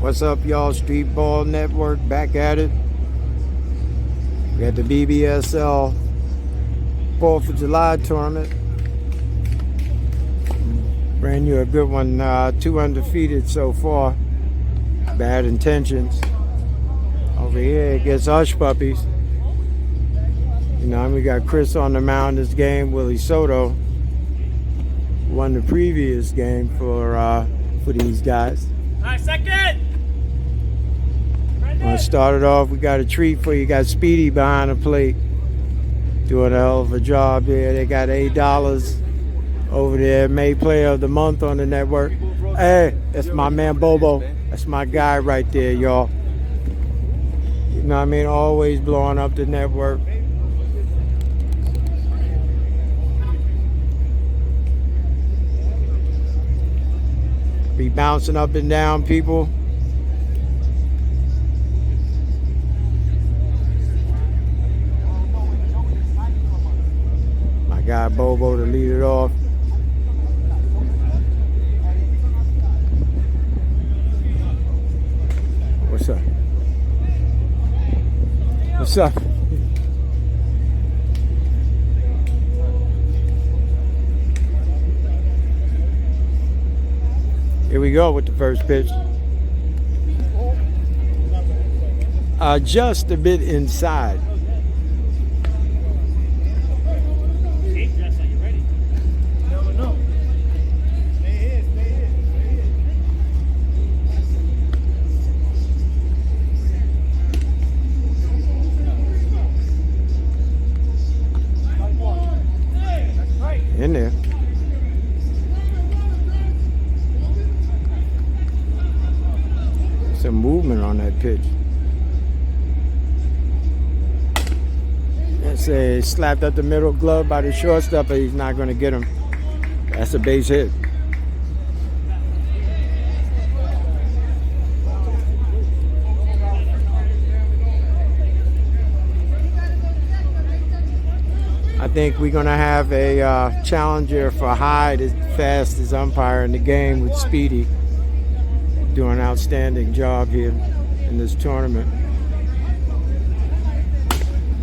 What's up, y'all? Street Ball Network back at it. We got the BBSL 4th of July tournament. Brand new, a good one. 2 undefeated so far. Bad intentions. Over here against Hush Puppies. You know, and we got Chris on the mound this game. Willie Soto won the previous game for these guys. Nice second. Want to start it off? We got a treat for you. Got Speedy behind the plate, doing a hell of a job here. They got $8 over there. Made Player of the Month on the network. Hey, that's my man Bobo. That's my guy right there, y'all. You know what I mean? Always blowing up the network. Be bouncing up and down, people. My guy Bobo to lead it off. What's up? What's up? Here we go with the first pitch. Just a bit inside. In there. Some movement on that pitch. That's a slapped up the middle glove by the shortstop, but he's not going to get him. That's a base hit. I think we're going to have a challenger for Hyde, as fast as umpire in the game, with Speedy. Doing an outstanding job here in this tournament.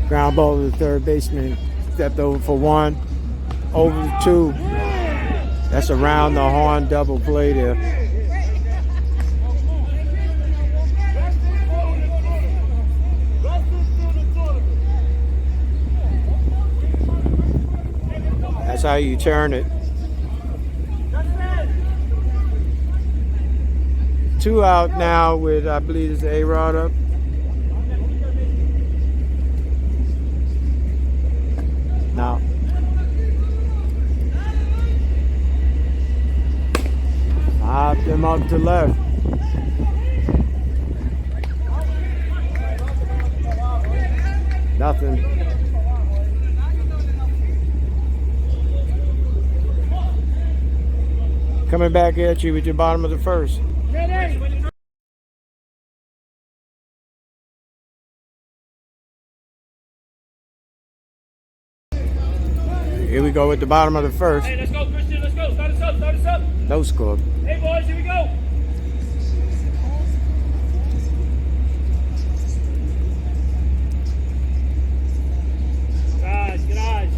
Ground ball to the third baseman. Stepped over for 1. Over to 2. That's around the horn double play there. That's how you turn it. 2 out now with, I believe it's A-Rod up. Now. Hop them up to left. Nothing. Coming back at you with your bottom of the first. Here we go with the bottom of the first. Hey, let's go, Christian. Let's go. Start us up. Start us up. No score. Hey, boys, here we go. Good eyes.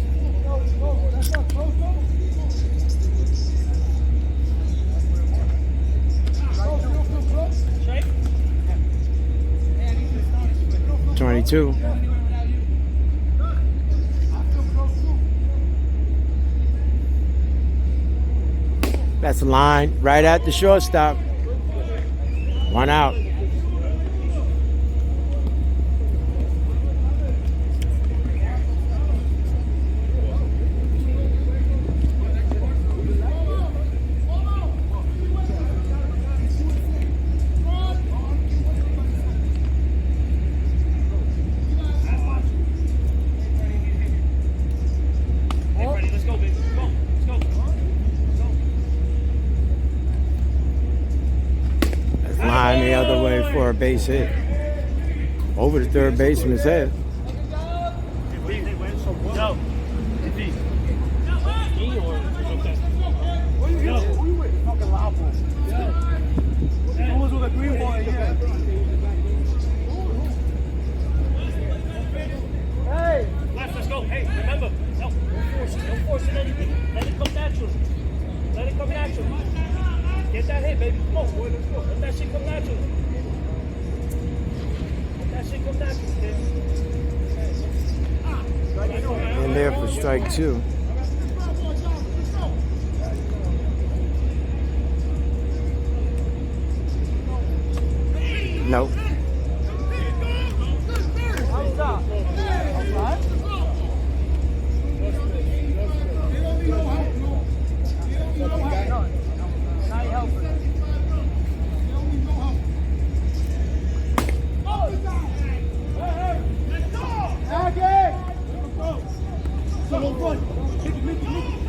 22. That's the line right at the shortstop. 1 out. The other way for a base hit. Over the third baseman's head. Who you with? Fucking loud boy. Who was with the green boy? Yeah. there for strike 2. Nope.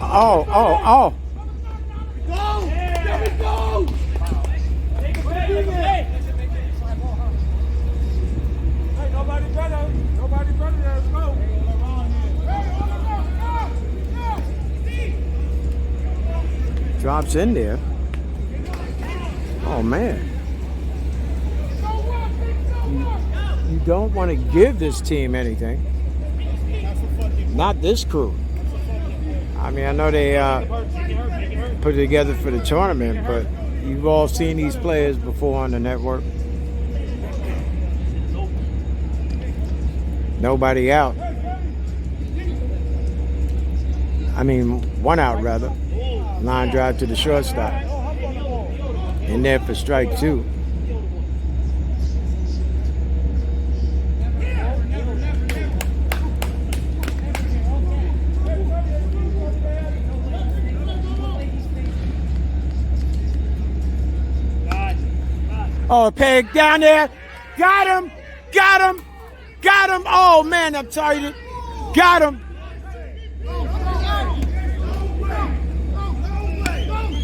Oh. Drops in there. Oh, man. You don't want to give this team anything. Not this crew. I mean, I know they put it together for the tournament, but you've all seen these players before on the network. Nobody out. I mean, one out, rather. Line drive to the shortstop. In there for strike 2. Oh, peg down there. Got him. Oh, man, I'm tired. Got him.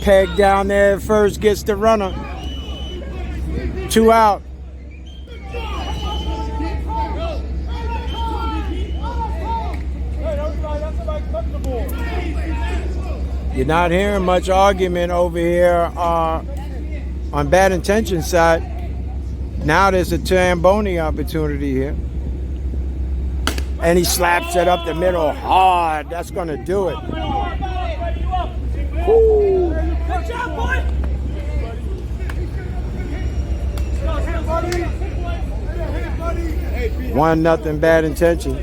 Peg down there first, gets the runner. 2 out. You're not hearing much argument over here on bad intention side. Now there's a Tamboni opportunity here. And he slaps it up the middle hard. That's going to do it. Ooh. Good job, boy. 1-0 bad intention.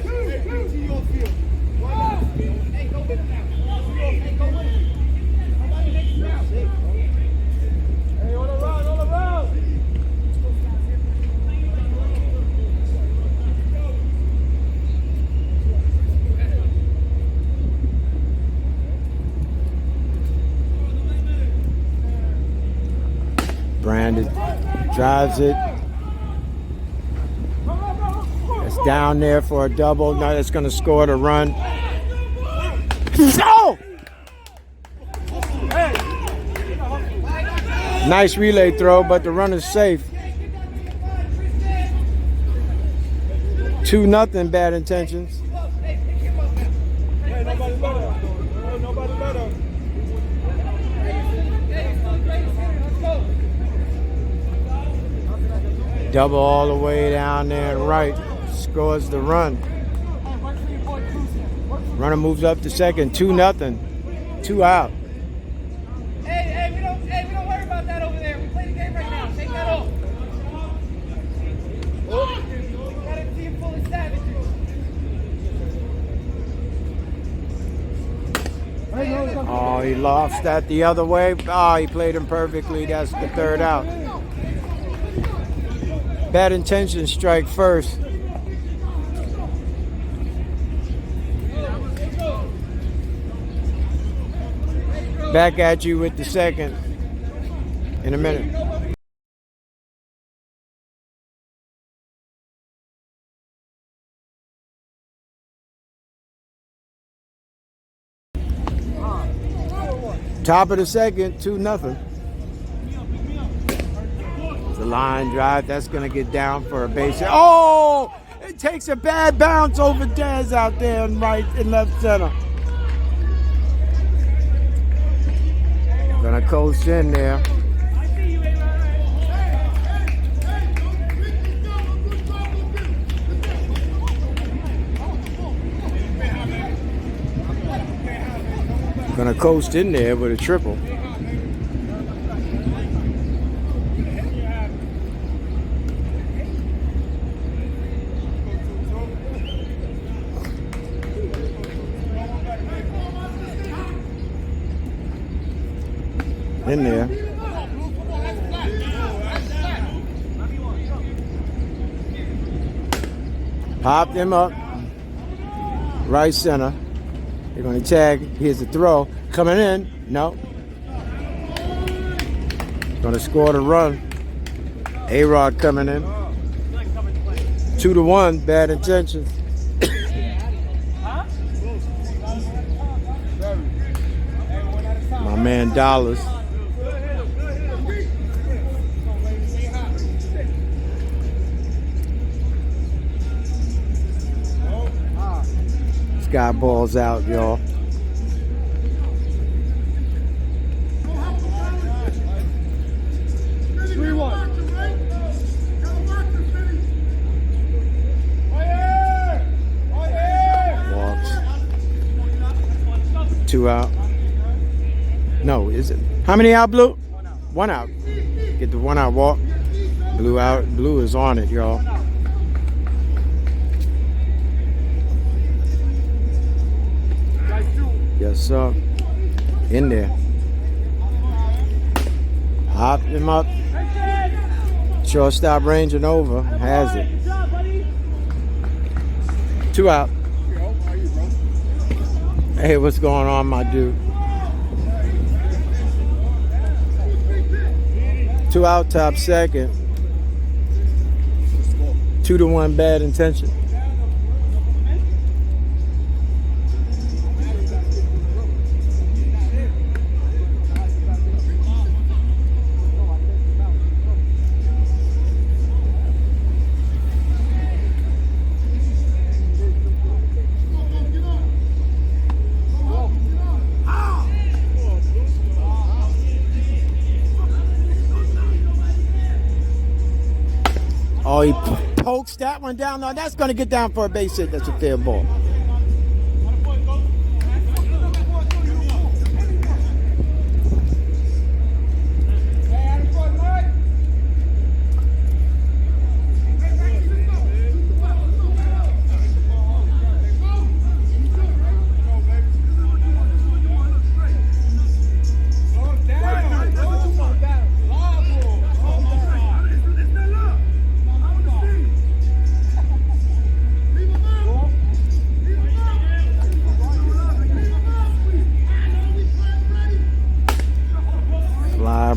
Brandon drives it. It's down there for a double. Now it's going to score the run. Oh! Nice relay throw, but the run is safe. 2-0 bad intentions. Double all the way down there and right. Scores the run. Runner moves up to second. 2-0. 2 out. Hey, we don't worry about that over there. We play the game right now. Take that off. We got a team full of savages. Oh, he lost that the other way. Oh, he played him perfectly. That's the 3rd out. Bad intention strike first. Back at you with the second in a minute. Top of the second, 2-0. The line drive, that's going to get down for a base hit. Oh! It takes a bad bounce over Dez out there in right and left center. Gonna coast in there. Gonna coast in there with a triple. In there. Popped him up. Right center. They're going to tag. Here's the throw. Coming in. No. Going to score the run. A-Rod coming in. 2-1. Bad intentions. My man Dollars. Sky balls out, y'all. Walks. 2 out. No, is it? How many out, Blue? 1 out. Get the 1 out walk. Blue out. Blue is on it, y'all. Yes, sir. In there. Hop him up. Shortstop ranging over. Has it. 2 out. Hey, what's going on, my dude? 2 out, top second. 2-1 bad intention. Oh, he pokes that one down. No, that's going to get down for a base hit. That's a fair ball.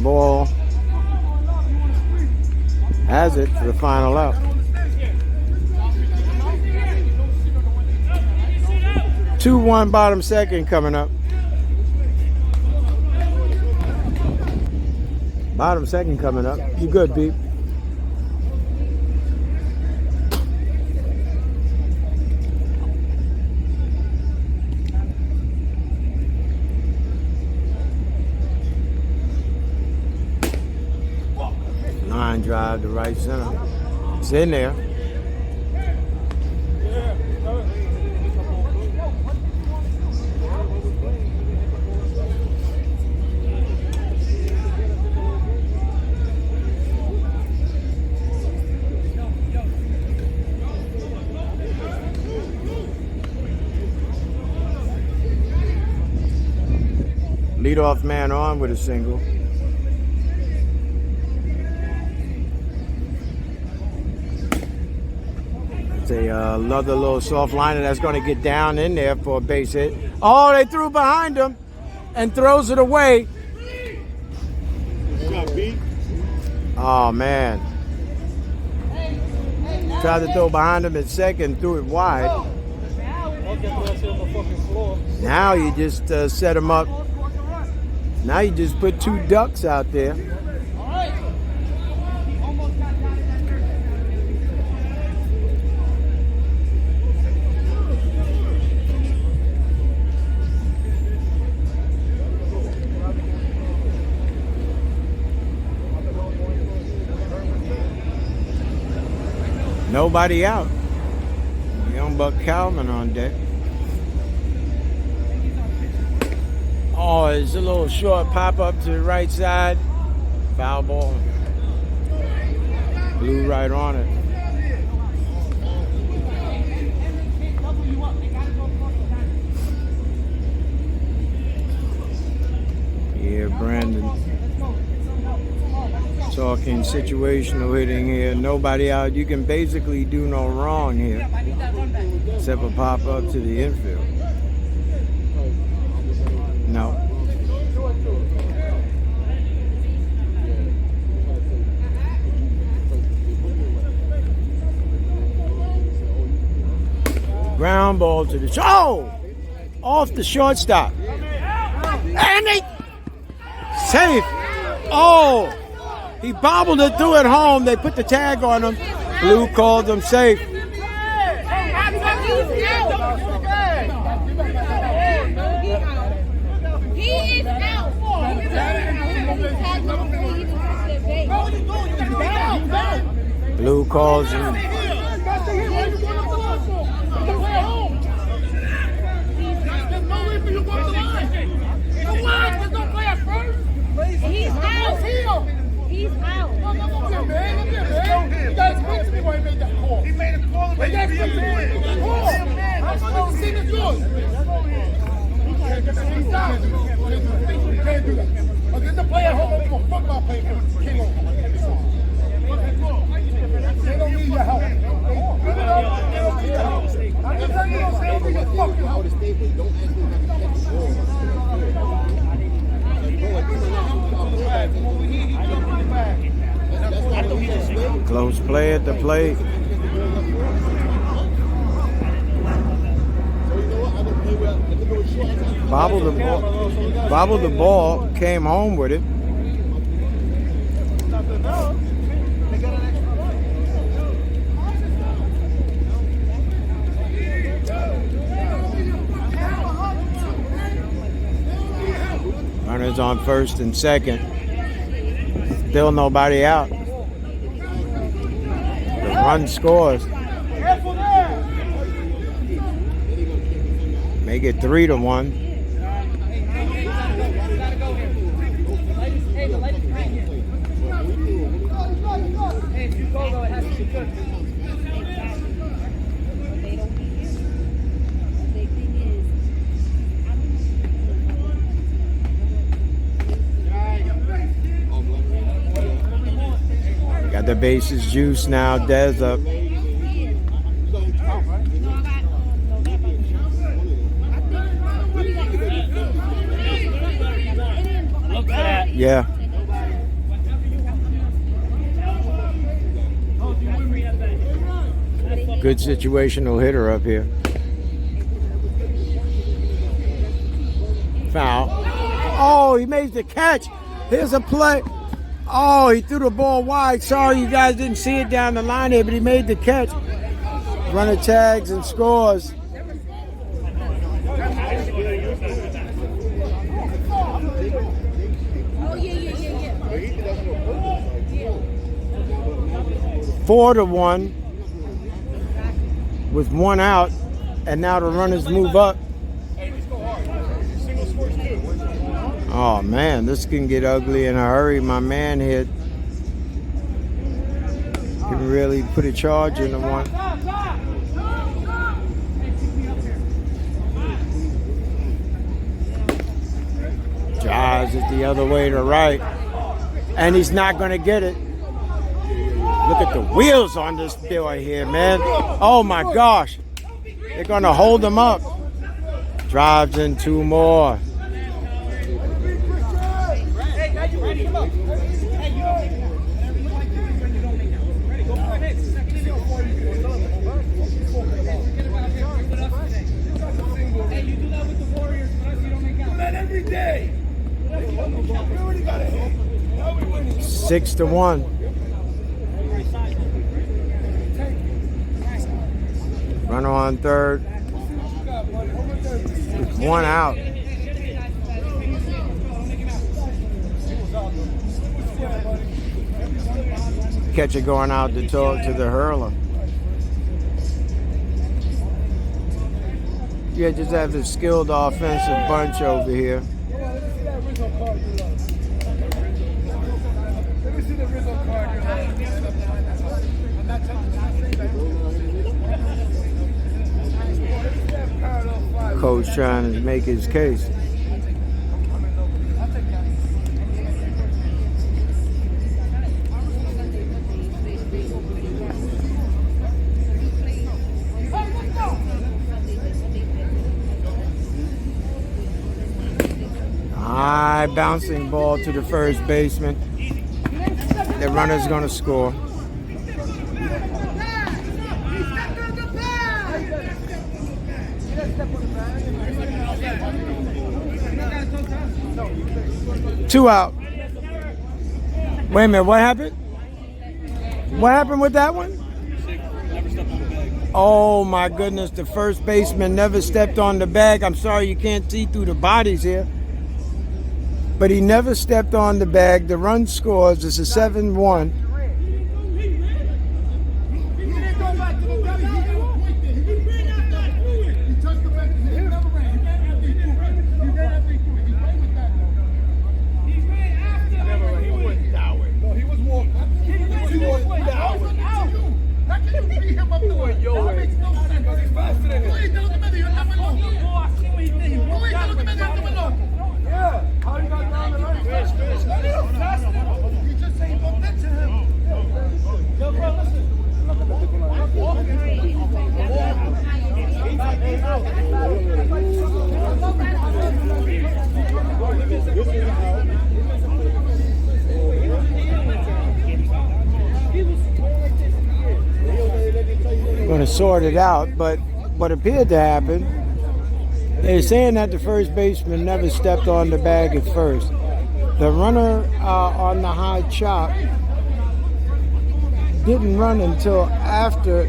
Ball has it for the final out. 2-1 bottom second coming up. Bottom second coming up. You good, Beep? Line drive to right center. It's in there. Leadoff man on with a single. It's another little soft liner that's going to get down in there for a base hit. Oh, they threw behind him and throws it away. Oh, man. Tried to throw behind him at second, threw it wide. Now you just set him up. Now you just put 2 ducks out there. Nobody out. Young Buck Calvin on deck. Oh, it's a little short pop up to the right side. Foul ball. Blew right on it. Yeah, Brandon. talking situational hitting here. Nobody out. You can basically do no wrong here, except for pop up to the infield. No. Ground ball to the off the shortstop. And they safe. Oh, he bobbled it through at home. They put the tag on him. Blue called him safe. He is out. Blue calls him. He's out. He's out. You guys spoke to me when he made that call. He made a call. I'm supposed to see this yours. He's out. You can't do that. Get the player home over a football player. King over. They don't need your help. I'm just telling you, don't say anything. You're fucking help. Close play at the plate. Bobbled the ball, came home with it. Runners on first and second. Still nobody out. The run scores. Make it 3-1. Got the bases juice now. Dez up. Yeah. Good situational hitter up here. Foul. Oh, he made the catch. Here's a play. Oh, he threw the ball wide. Sorry you guys didn't see it down the line here, but he made the catch. Runner tags and scores. Oh, yeah. 4-1 with one out, and now the runners move up. Oh man, this can get ugly in a hurry. My man here can really put a charge into one. Drives it the other way to right, and he's not going to get it. Look at the wheels on this boy here, man. Oh my gosh. They're going to hold him up. Drives in two more. Every day. 6-1. Runner on third. With one out. Catcher going out to talk to the hurler. Yeah, just have a skilled offensive bunch over here. Coach trying to make his case. high bouncing ball to the first baseman. The runner's going to score. Two out. Wait a minute, what happened? What happened with that one? Oh my goodness, the first baseman never stepped on the bag. I'm sorry you can't see through the bodies here. But he never stepped on the bag. The run scores. It's a 7-1. Going to sort it out, but what appeared to happen, they're saying that the first baseman never stepped on the bag at first. The runner on the high chop didn't run until after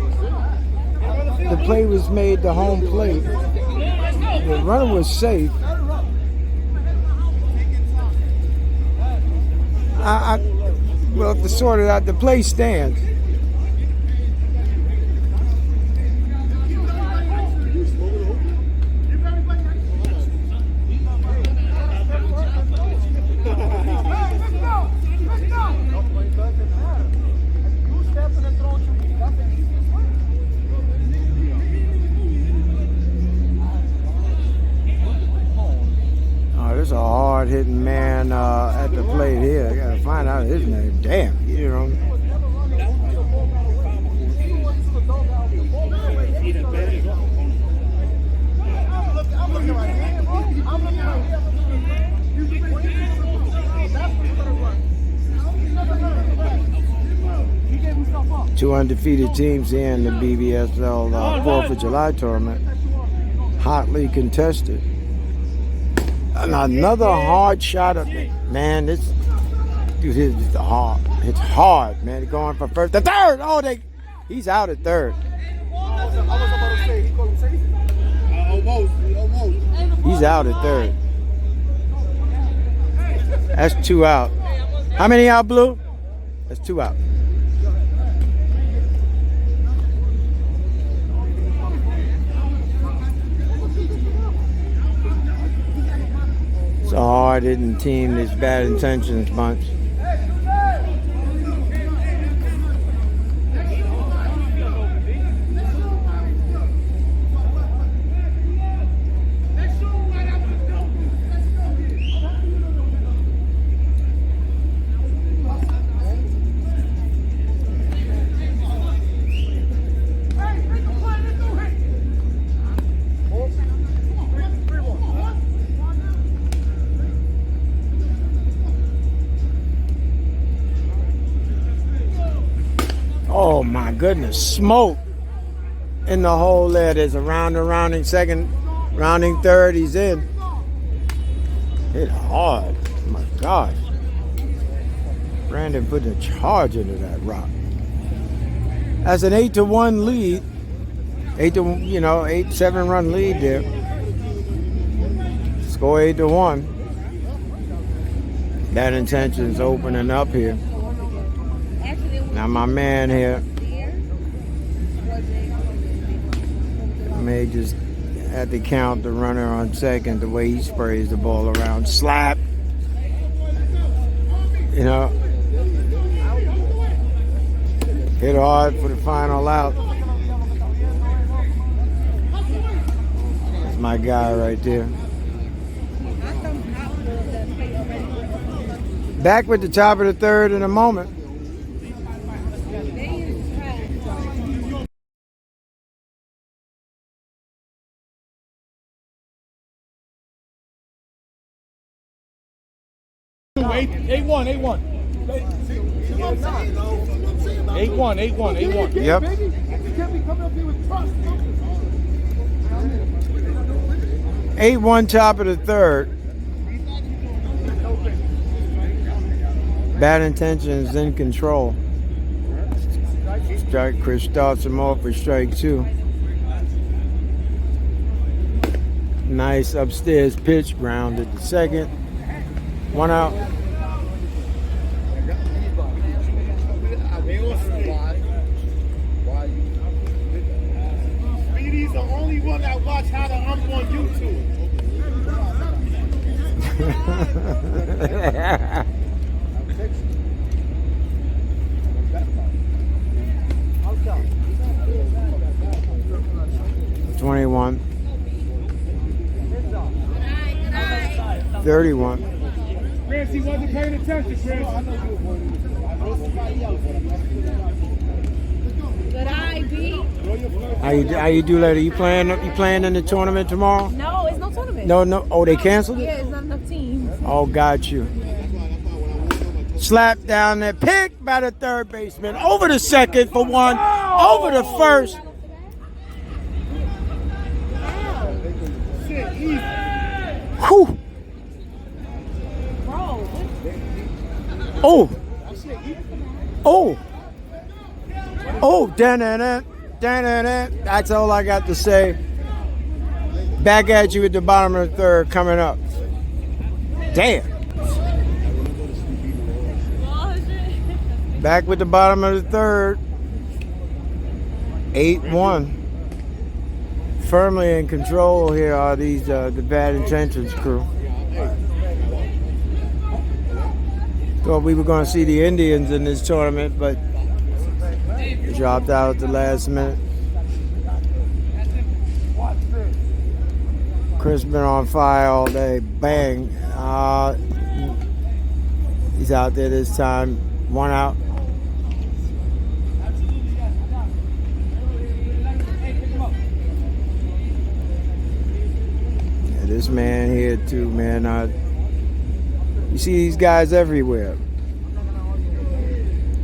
the play was made to home plate. The runner was safe. We'll have to sort it out. The play stands. There's a hard-hitting man at the plate here. I gotta find out his name. Damn, you know. Two undefeated teams here in the BBSL 4th of July tournament. Hotly contested. Another hard shot of me. Man, this dude is hard. It's hard, man. Going from first to third. Oh, he's out at third. He's out at third. That's two out. How many out, Blue? That's two out. It's a hard-hitting team, this bad intentions bunch. Oh my goodness, smoke in the hole there. There's a rounding second, rounding third, he's in. Hit hard, oh my gosh. Brandon put a charge into that rock. That's an 8-1 lead. 8-7 run lead there. Score 8-1. Bad intentions opening up here. Now my man here, I may just have to count the runner on second the way he sprays the ball around. Slap. You know. Hit hard for the final out. That's my guy right there. Back with the top of the third in a moment. 8-1. 8-1. Yep. Eight one, top of the third. Bad intentions in control. Strike. Chris starts him off for strike 2. Nice upstairs pitch, grounded to second. 1 out. Speedy's the only one that watch how to ump on YouTube. 21. 31. Chris, he wasn't paying attention, Chris. Good eye, B. How you do later? You playing in the tournament tomorrow? No, it's no tournament. No. Oh, they canceled it? Yeah, it's not enough teams. Oh, got you. Slap down there, picked by the third baseman. Over the second for 1. Over the first. Whew. Oh. Dan. That's all I got to say. Back at you at the bottom of the third coming up. Damn. Back with the bottom of the third. 8-1. Firmly in control here are these the Bad Intentions crew. Thought we were going to see the Indians in this tournament, but they dropped out at the last minute. Chris been on fire all day. Bang. He's out there this time. 1 out. Yeah, this man here too, man. You see these guys everywhere.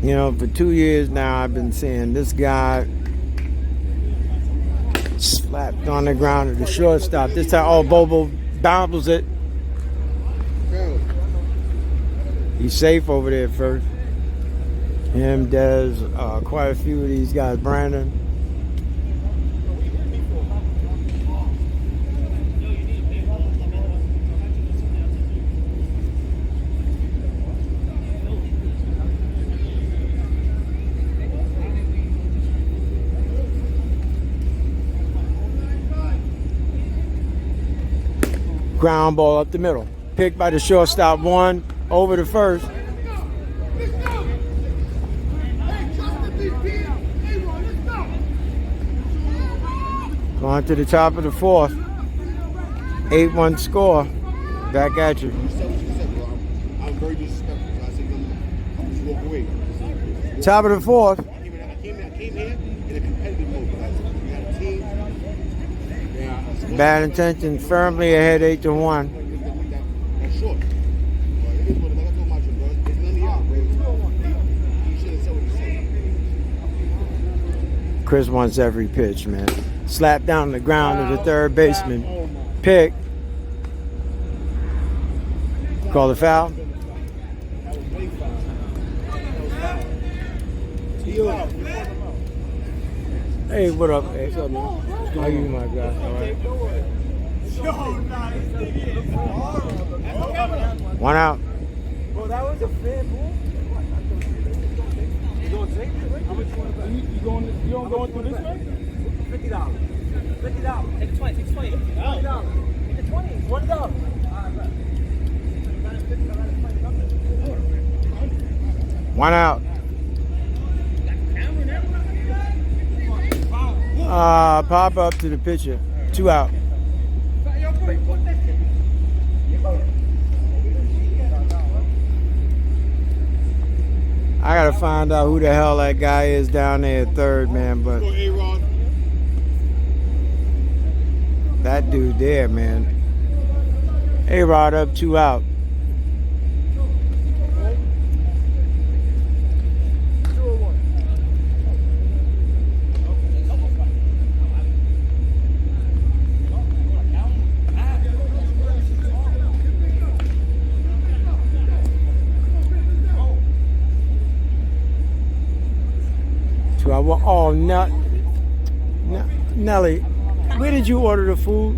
You know, for 2 years now, I've been seeing this guy slapped on the ground at the shortstop. This time, Bobo bobbles it. He's safe over there first. Him, Des, quite a few of these guys. Brandon. Ground ball up the middle. Picked by the shortstop. 1 over the first. Going to the top of the fourth. 8-1 score. Back at you. I'm very disrespectful. I said, just walk away. Top of the fourth. I came here in a competitive mode. We had a team. Bad Intention firmly ahead 8-1. That's short. Like I told my bro, it's none of y'all, bro. He should have said what he said. Chris wants every pitch, man. Slap down the ground to the third baseman. Pick. Call the foul. Hey, what up? Hey, what's up, man? How you, my guy? All right. 1 out. Bro, that was a fair ball. You don't take it? You don't go through this way? $50. $50. Take 20. Take 20. $20. Take 20. $1. One out. Pop up to the pitcher. 2 out. I gotta find out who the hell that guy is down there at third, man. But that dude there, man. A-Rod up 2 out. 2 out. Oh, Nelly, where did you order the food?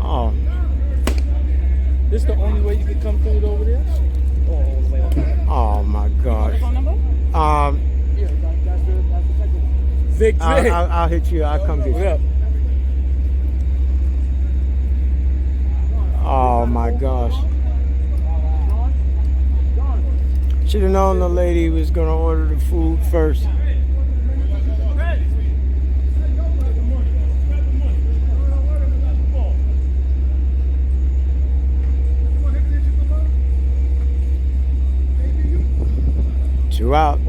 Oh, This the only way you can come through it over there? Or all the way up there? oh my gosh. Phone number? Yeah, that's the second one. Vic, I'll hit you. I'll come get What you. up? Oh my gosh. Should have known the lady was gonna order the food first. Two out.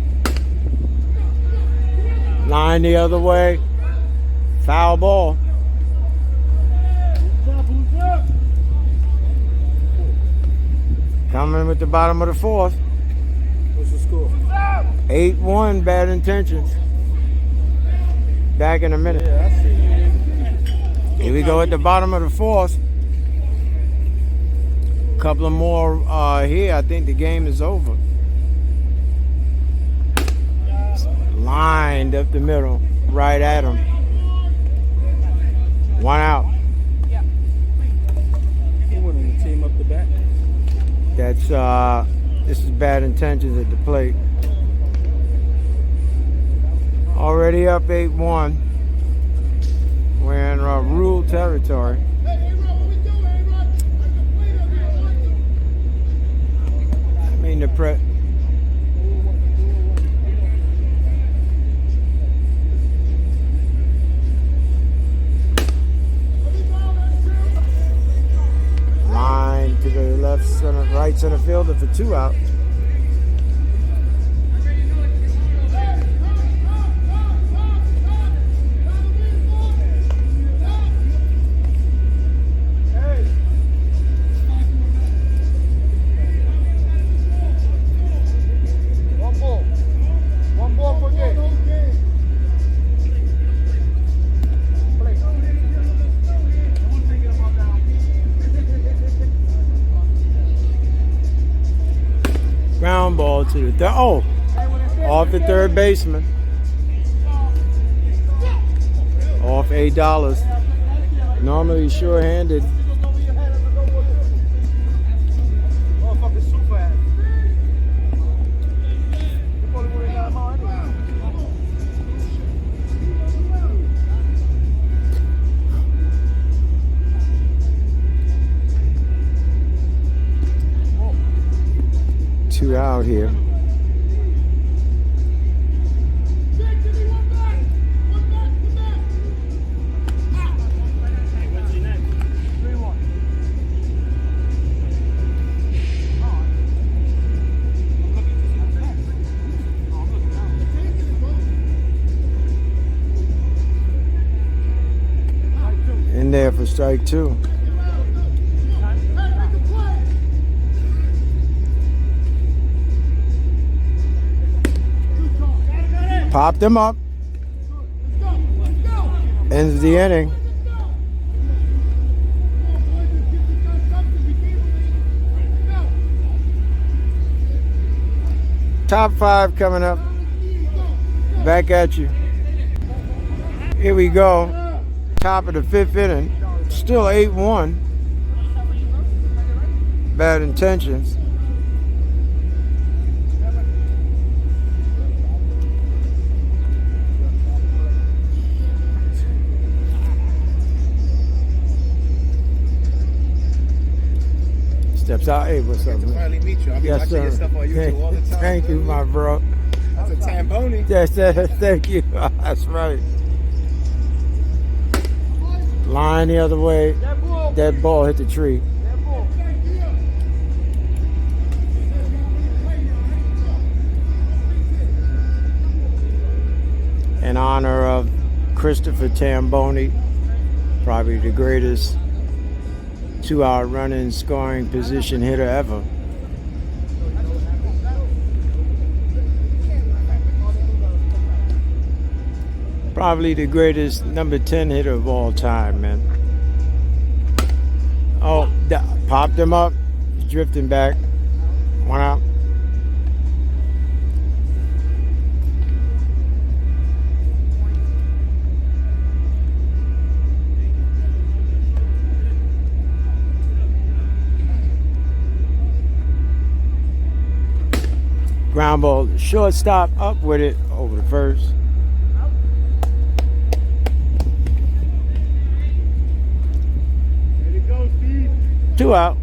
Line the other way. Foul ball. Coming with the bottom of the fourth. What's the score? 8-1, bad intentions. Back in a minute. Yeah, I see you. Here we go at the bottom of the fourth. Couple of more here. I think the game is over. Lined up the middle, right at him. 1 out. Who winning, the team up the back? That's this is bad intentions at the plate. Already up 8-1. We're in rural territory. I mean the line to the left center, right center fielder for 2 out. One ball per game. Ground ball to the third. Oh, off the third baseman. Off $8. Normally sure-handed. Motherfucking super ass. You probably would have got him out anyway. Two out here. In there for strike 2. Popped him up. Ends the inning. Top 5 coming up. Back at you. Here we go. Top of the 5th inning. Still 8-1. Bad intentions. Steps out. Hey, what's up, man? Finally meet you. I'll be Yes, watching sir. your stuff on YouTube all the time. Thank you, my bro. That's a Tamboni. Yes, thank you. That's right. Line the other way. That ball hit the tree. In honor of Christopher Tamboni, probably the greatest 2-out running scoring position hitter ever. Probably the greatest number 10 hitter of all time, man. Oh, popped him up. He's drifting back. 1 out. Ground ball, shortstop up with it over the first. There you go, Steve. 2 out.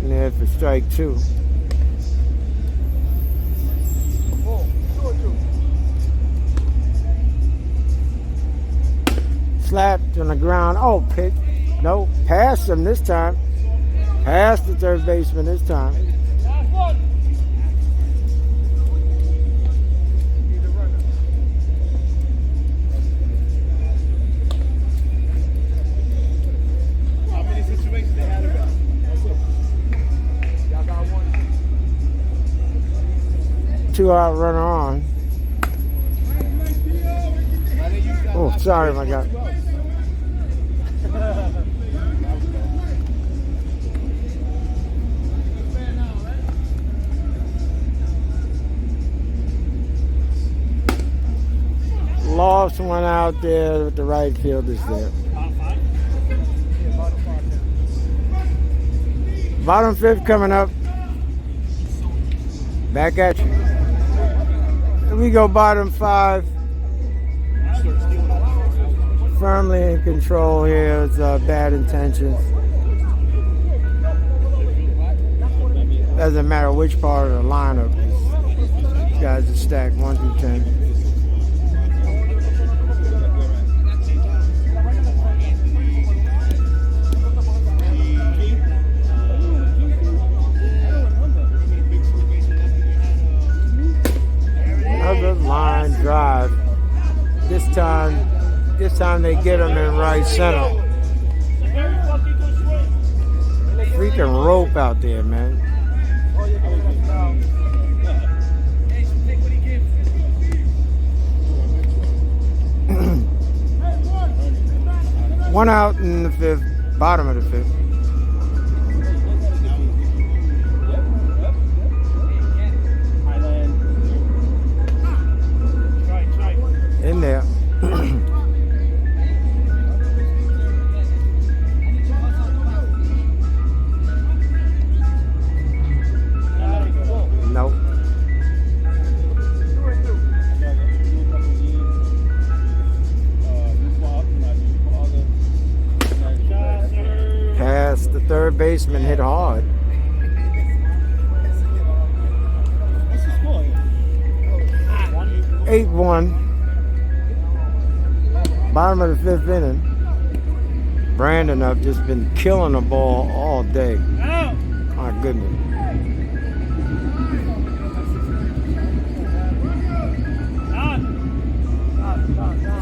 And there for strike 2. Slapped on the ground. Oh, pitch. No, passed him this time. Passed the third baseman this time. How many situations they had about? Y'all got one. 2 out runner on. Oh, sorry, my God. Lost one out there with the right fielders there. Bottom 5th coming up. Back at you. Here we go, bottom 5. Firmly in control here. It's bad intentions. Doesn't matter which part of the lineup. These guys are stacked 1 through 10. Another line drive. This time they get him in right center. Freaking rope out there, man. One out in the 5th, bottom of the 5th. In there. Nope. Pass the third baseman, hit hard. What's the score here? 8-1. Bottom of the 5th inning. Brandon have just been killing the ball all day. My goodness.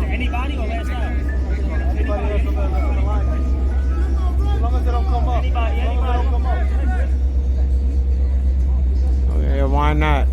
Anybody or last out? Anybody else on the line? As long as they don't come up. Anybody don't come up. Okay, why not?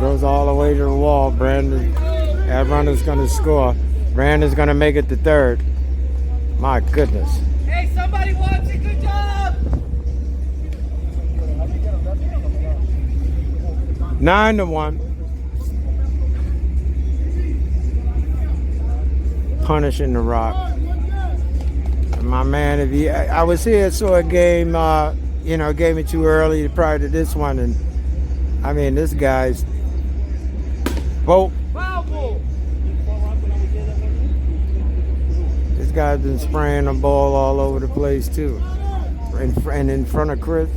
Goes all the way to the wall. Brandon, that runner's going to score. Brandon's going to make it to 3rd. My goodness. Hey, somebody watch it. Good job. 9-1. Punishing the Rock. My man, I was here, saw a game, gave me too early prior to this one, and I mean, this guy's This guy's been spraying the ball all over the place too, and in front of Chris.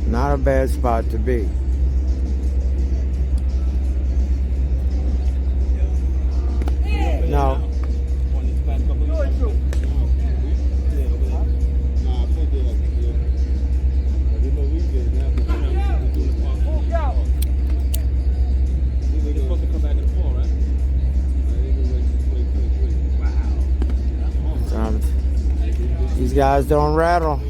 Not a bad spot to be. These guys don't rattle.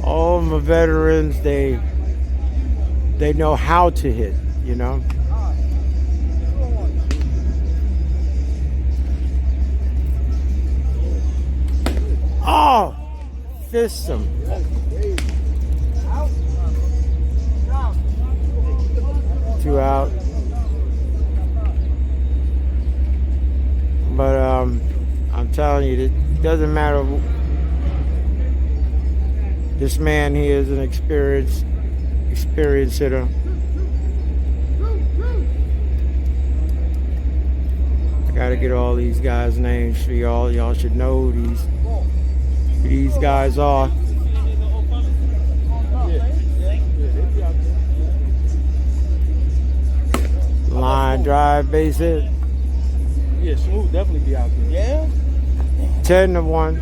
All my veterans, they know how to hit, you know. Oh, fist him. 2 out. But I'm telling you, it doesn't matter. This man here is an experienced hitter. I gotta get all these guys' names for y'all. Y'all should know who these guys are. Line drive, base hit. Yeah, Smooth definitely be out there. Yeah? 10-1.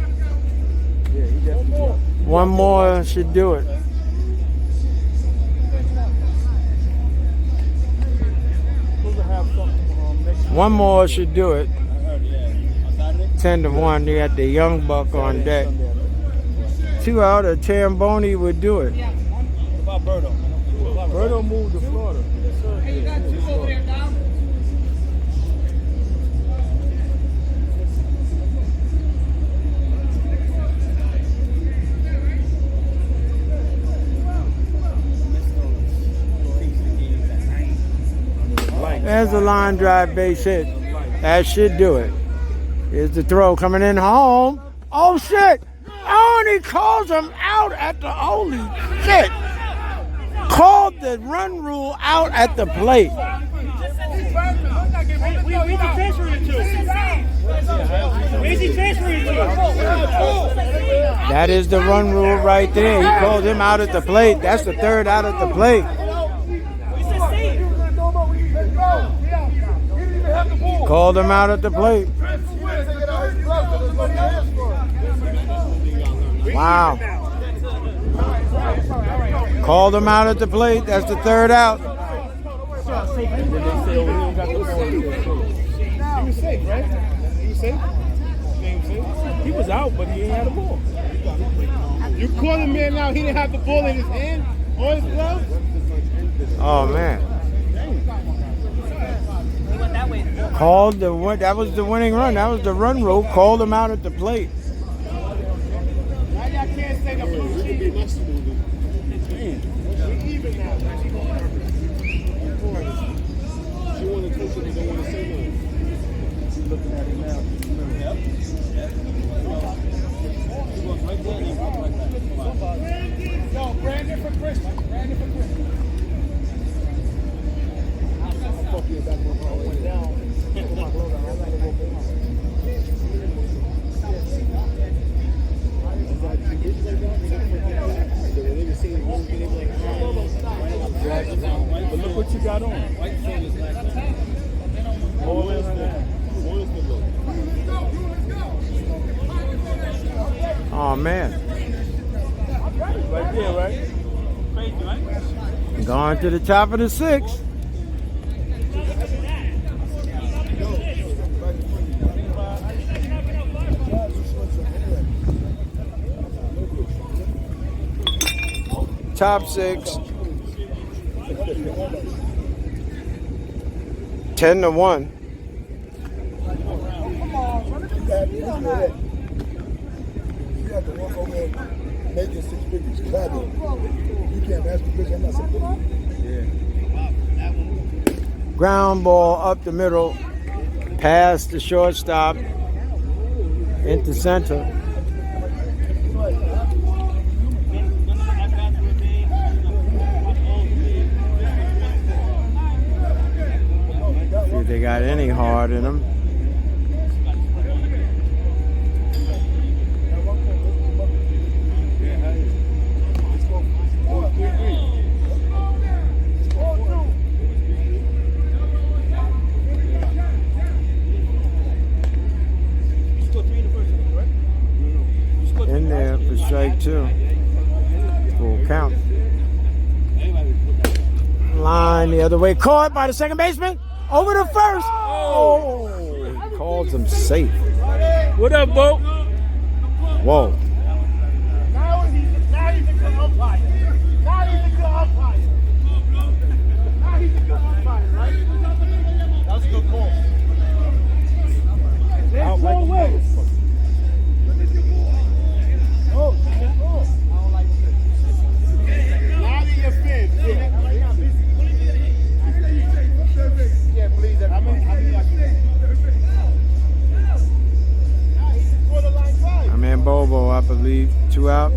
Yeah, he definitely be out there. One more should do it. One more should do it. 10-1. You got the young buck on deck. 2 out. A Tamboni would do it. What about Berto? Berto moved to Florida. Hey, you got 2 over there, Dom. There's a line drive base hit. That should do it. Here's the throw coming in home. Oh shit! Oh, and he calls him out at the holy shit. Called the run rule out at the plate. Where's he transferring to? Where's he transferring to? That is the run rule right there. He called him out at the plate. That's the 3rd out at the plate. Called him out at the plate. Wow. Called him out at the plate. That's the 3rd out. He was safe, right? He was safe? He was out, but he ain't had a ball. You called him man now, he didn't have the ball in his hand or his glove? Oh, man. Called the win. That was the winning run. That was the run rule. Called him out at the plate. Now y'all can't say the blue team. We even now. She wanted to coach it, they don't want to say nothing. Looking at him now. Yo, Brandon for Christmas. Brandon for Christmas. Fuck you back when I went down. Put my clothes on. I'm not gonna go pay my. But look what you got on. All in right now. Oh, man. Right there, right? Going to the top of the 6th. Top 6. 10-1. You have to walk over there making 6 figures. Cause I do. You can't ask me, bitch, I'm not 6 figures. Ground ball up the middle. Past the shortstop. Into center. See if they got any hard in them. In there for strike 2. Full count. Line the other way. Caught by the second baseman. Over to first. Oh! calls him safe. What up, Bo? Whoa. Now he's a good umpire. Now he's a good umpire. Now he's a good umpire, right? That's a good call. There's no way. Oh, that's cool. I don't like this. Lie to your fence. Yeah, please. I I'm in Bobo, I believe. 2 out.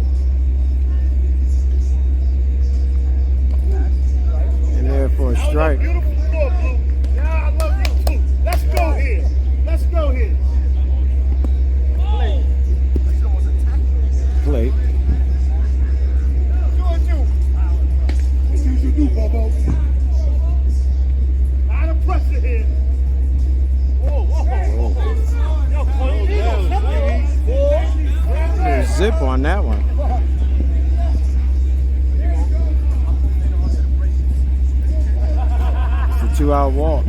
And there for a strike. Beautiful score, Blue. Yeah, I love you too. Let's go here. Let's go here. Plate. Let's see what you do, Bobo. A lot of pressure here. Whoa, whoa, whoa. There's zip on that one. It's a 2 out walk.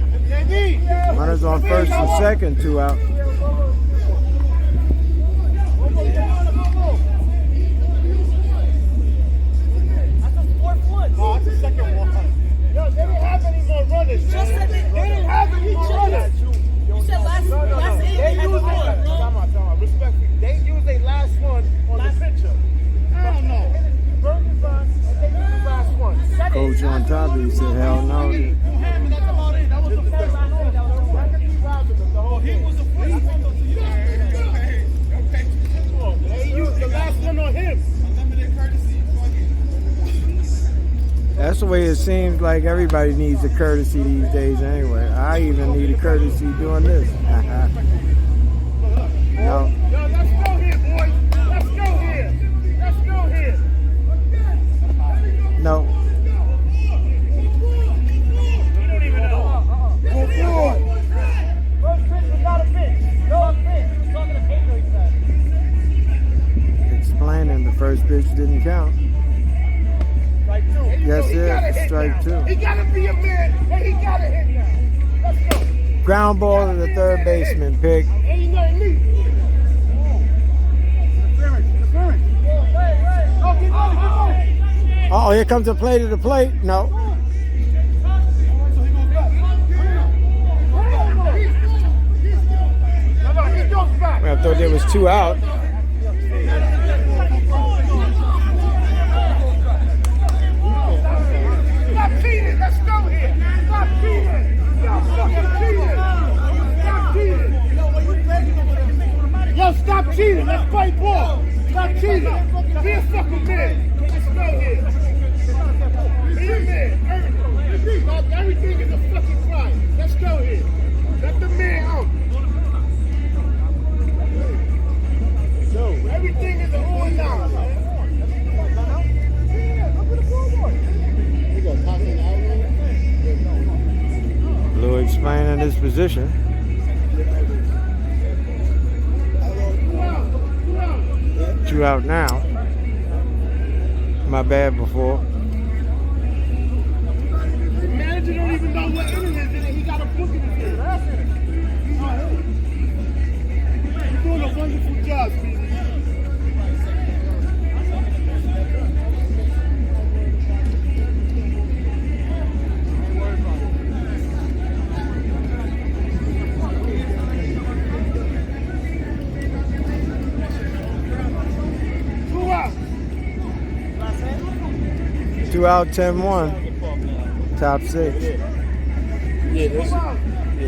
Runners on first and second, 2 out. Oh, that's the second one. Yo, they didn't have any more runners. Just said they didn't have any more runners. You said last eight they had one. Time out. Respectfully, they used their last one on the picture. I don't know. Burgers on, and they used the last one. Coach on top of you said, hell no. That's about it. That was the first one. That was the whole he was a free. They used the last one on him. That's the way it seems like everybody needs a courtesy these days anyway. I even need a courtesy doing this. No. Yo, let's go here, boys. Let's go here. Let's go here. No. We don't even know. Go forward. First pitch was not a pitch. No pitch. He was talking to Pedro, he said. Explaining the first pitch didn't count. Strike two. Yes, He sir. gotta hit Strike now. two. He gotta be a man, and he gotta hit now. Let's go. Ground ball to the third baseman, pick. Ain't nothing neat. Oh, here comes a play to the plate. No. I thought there was 2 out. Stop cheating. Let's go here. Stop cheating. Stop fucking cheating. Stop cheating. Yo, stop cheating. Let's play ball. Stop cheating. Be a fucking man. Let's go here. Be a man. Stop. Everything is a fucking crime. Let's go here. Let the man out. Everything is a ruin now, man. Blue explaining his position. Two out now. My bad before. The manager don't even know what inning it is, and he got a book in his head. You're doing a wonderful job, Steve. Two out, 10-1. Top 6. Yeah, that's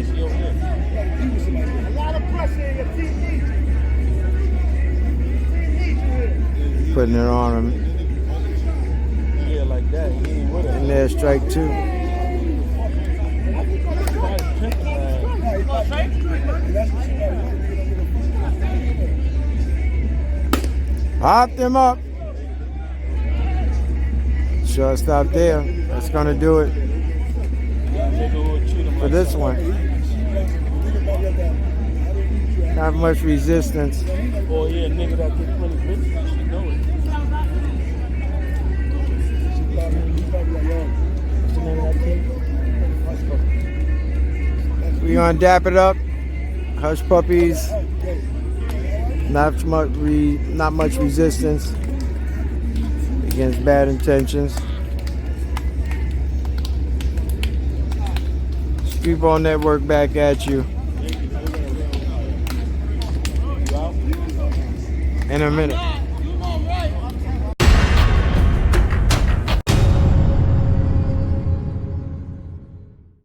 she over there. A lot of pressure in your team needs you. Team needs you here. Putting it on him. Yeah, like that. He ain't with it. And there's strike 2. Popped him up. Shortstop there. That's going to do it for this one. Not much resistance. Oh, yeah, nigga that gets 20 pitches, you should know it. What's the name of that team? We going to dap it up. Hush puppies. Not much resistance against bad intentions. Street Ball Network back at you in a minute.